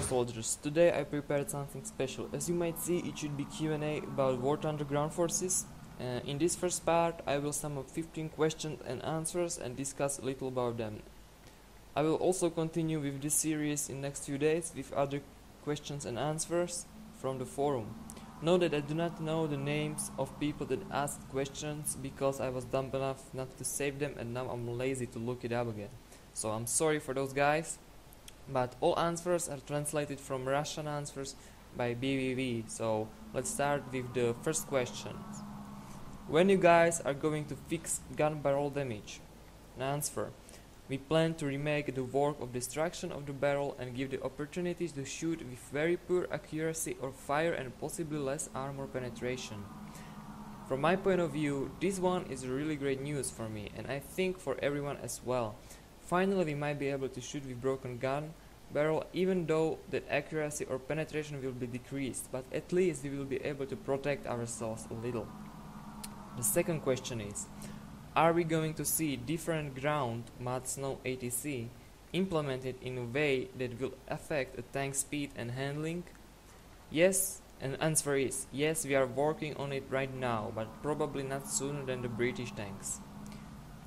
Hello soldiers, today I prepared something special. As you might see, it should be Q&A about War Thunder ground forces. In this first part I will sum up 15 questions and answers and discuss a little about them. I will also continue with this series in next few days with other questions and answers from the forum. Know that I do not know the names of people that asked questions because I was dumb enough not to save them and now I'm lazy to look it up again. So I'm sorry for those guys. But all answers are translated from Russian answers by BVV, so let's start with the first question. When you guys are going to fix gun barrel damage? An answer. We plan to remake the work of destruction of the barrel and give the opportunities to shoot with very poor accuracy or fire and possibly less armor penetration. From my point of view, this one is really great news for me and I think for everyone as well. Finally, we might be able to shoot with broken gun barrel even though that accuracy or penetration will be decreased, but at least we will be able to protect ourselves a little. The second question is, are we going to see different ground mud snow ATC implemented in a way that will affect a tank speed and handling? Yes, and answer is yes, we are working on it right now, but probably not sooner than the British tanks.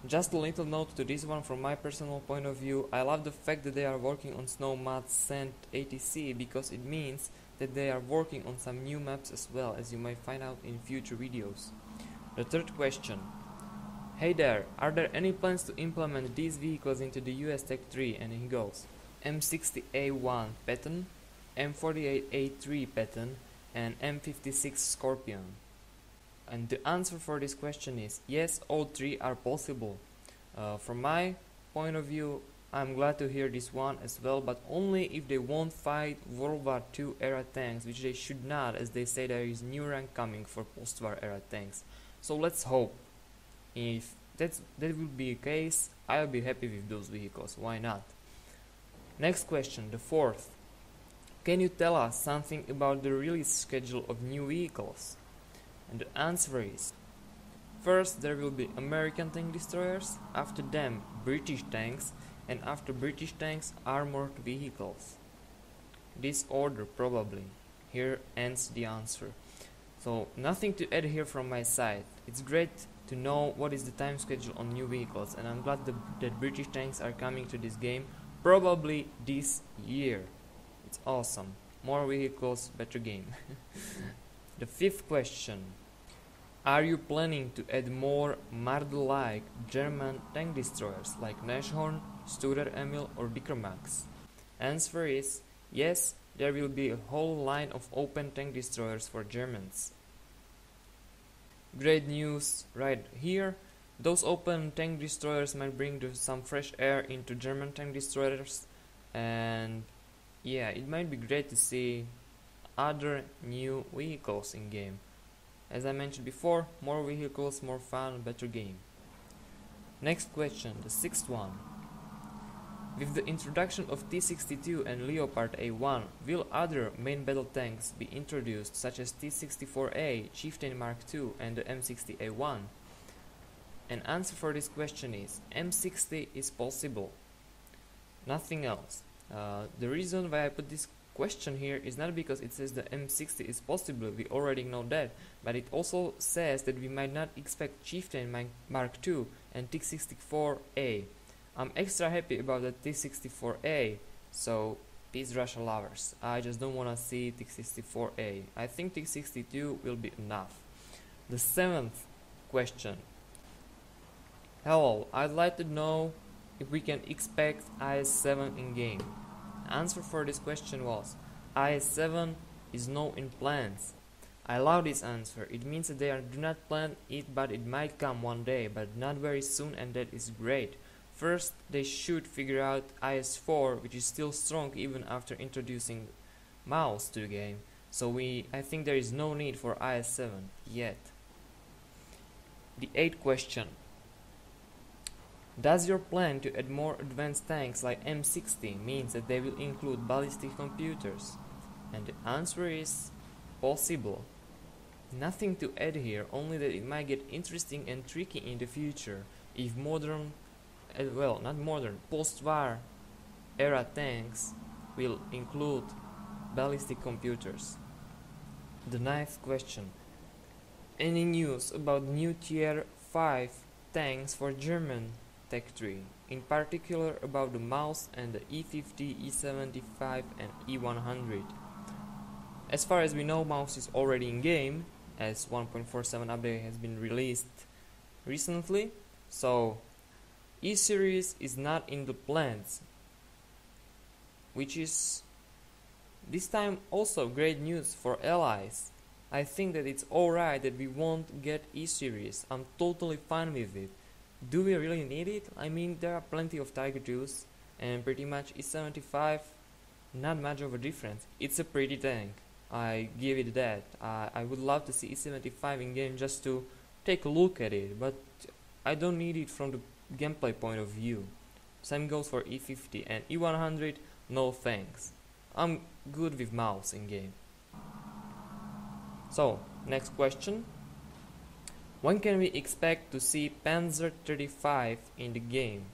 Just a little note to this one from my personal point of view. I love the fact that they are working on snow, mud, sand ATC because it means that they are working on some new maps as well, as you might find out in future videos. The third question. Hey there, are there any plans to implement these vehicles into the US Tech 3? And he goes M60A1 Patton, M48A3 Patton and M56 Scorpion. And the answer for this question is yes, all three are possible. From my point of view, I'm glad to hear this one as well, but only if they won't fight World War II era tanks, which they should not, as they say there is new rank coming for post-war era tanks. So let's hope. If that will be the case, I'll be happy with those vehicles, why not? Next question, the fourth. Can you tell us something about the release schedule of new vehicles? And the answer is, first there will be American tank destroyers, after them British tanks, and after British tanks armored vehicles. This order probably. Here ends the answer. So nothing to add here from my side. It's great to know what is the time schedule on new vehicles, and I'm glad that British tanks are coming to this game probably this year. It's awesome. More vehicles, better game. The fifth question. Are you planning to add more Marder-like German tank destroyers like Nashorn, Studer Emil or Dickermax? Answer is yes, there will be a whole line of open tank destroyers for Germans. Great news right here. Those open tank destroyers might bring some fresh air into German tank destroyers, and yeah, it might be great to see other new vehicles in game. As I mentioned before, more vehicles, more fun, better game. Next question, the sixth one. With the introduction of T62 and Leopard A1, will other main battle tanks be introduced, such as T64A, Chieftain Mark II and the M60A1? An answer for this question is M60 is possible. Nothing else. The reason why I put this question here is not because it says the M60 is possible, we already know that, but it also says that we might not expect Chieftain Mark II and T64A. I'm extra happy about the T64A, so peace Russia lovers. I just don't wanna see T64A. I think T62 will be enough. The seventh question. Hello, I'd like to know if we can expect IS-7 in game. Answer for this question was IS-7 is no in plans. I love this answer. It means that they do not plan it, but it might come one day, but not very soon, and that is great. First, they should figure out IS-4, which is still strong even after introducing mouse to the game. So I think there is no need for IS-7 yet. The eighth question. Does your plan to add more advanced tanks like M60 means that they will include ballistic computers? And the answer is possible. Nothing to add here, only that it might get interesting and tricky in the future if modern, well, not modern, post-war era tanks will include ballistic computers. The ninth question. Any news about new Tier 5 tanks for German Tech Tree, in particular about the Maus and the E-50, E-75 and E-100? As far as we know, Maus is already in game, as 1.47 update has been released recently, so E-Series is not in the plans, which is this time also great news for allies. I think that it's alright that we won't get E-Series. I'm totally fine with it. Do we really need it? I mean, there are plenty of Tiger IIs, and pretty much E-75, not much of a difference. It's a pretty tank, I give it that. I would love to see E-75 in game just to take a look at it, but I don't need it from the gameplay point of view. Same goes for E-50 and E-100, no thanks. I'm good with Maus in game. So, next question. When can we expect to see Panzer 35 in the game?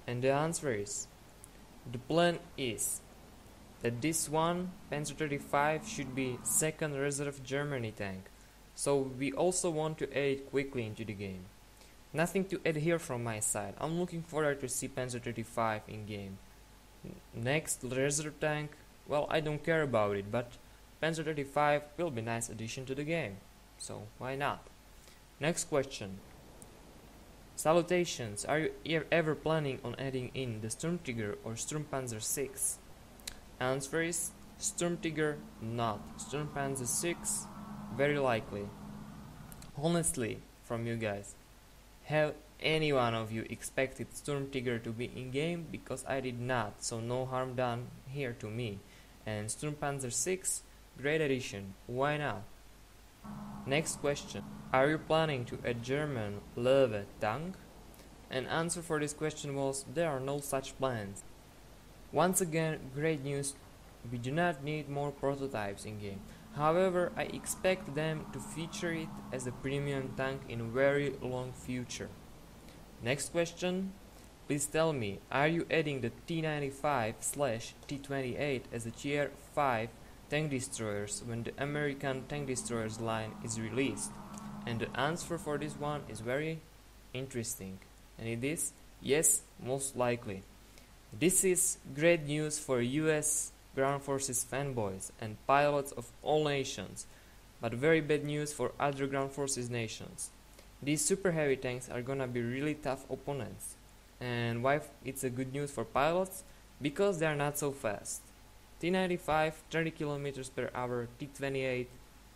And the answer is, the plan is that this one, Panzer 35, should be second reserve Germany tank. So we also want to add it quickly into the game. Nothing to add here from my side. I'm looking forward to see Panzer 35 in game. Next reserve tank, well, I don't care about it, but Panzer 35 will be a nice addition to the game, so why not? Next question. Salutations, are you ever planning on adding in the Sturmtiger or Sturmpanzer 6? Answer is Sturmtiger not, Sturmpanzer 6 very likely. Honestly, from you guys, have any one of you expected Sturmtiger to be in game? Because I did not, so no harm done here to me. And Sturmpanzer 6, great addition, why not? Next question. Are you planning to add German Löwe tank? And answer for this question was, there are no such plans. Once again, great news, we do not need more prototypes in game. However, I expect them to feature it as a premium tank in a very long future. Next question. Please tell me, are you adding the T95/T28 as a Tier 5 tank destroyers when the American tank destroyers line is released? And the answer for this one is very interesting, and it is yes, most likely. This is great news for US ground forces fanboys and pilots of all nations, but very bad news for other ground forces nations. These super heavy tanks are gonna be really tough opponents. And why it's a good news for pilots? Because they are not so fast. T95 30 km per hour, T28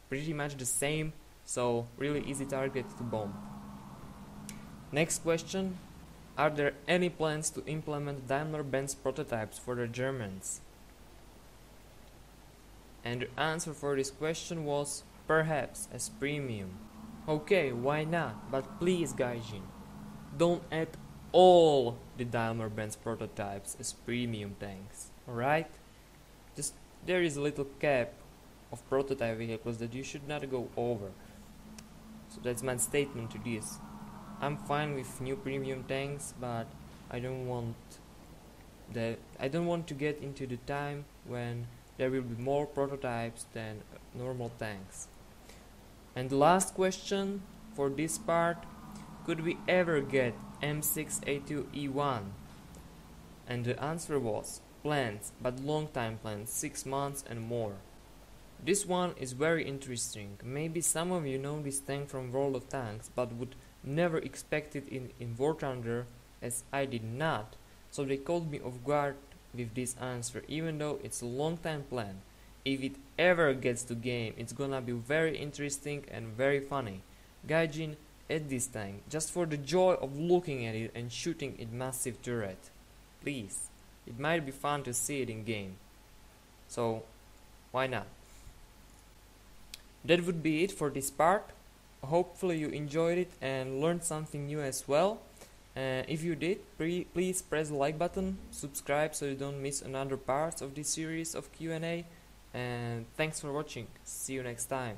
pretty much the same, so really easy target to bomb. Next question. Are there any plans to implement Daimler-Benz prototypes for the Germans? And the answer for this question was perhaps as premium. Okay, why not? But please, Gaijin, don't add all the Daimler-Benz prototypes as premium tanks, alright? Just there is a little cap of prototype vehicles that you should not go over. So that's my statement to this. I'm fine with new premium tanks, but I don't want to get into the time when there will be more prototypes than normal tanks. And the last question for this part, could we ever get M6A2E1? And the answer was plans, but long time plans, 6 months and more. This one is very interesting. Maybe some of you know this tank from World of Tanks, but would never expect it in War Thunder, as I did not. So they caught me off guard with this answer, even though it's a long time plan. If it ever gets to game, it's gonna be very interesting and very funny. Gaijin, add this tank, just for the joy of looking at it and shooting its massive turret. Please, it might be fun to see it in game. So, why not? That would be it for this part. Hopefully you enjoyed it and learned something new as well. If you did, please press the like button, subscribe so you don't miss another part of this series of Q&A, and thanks for watching. See you next time.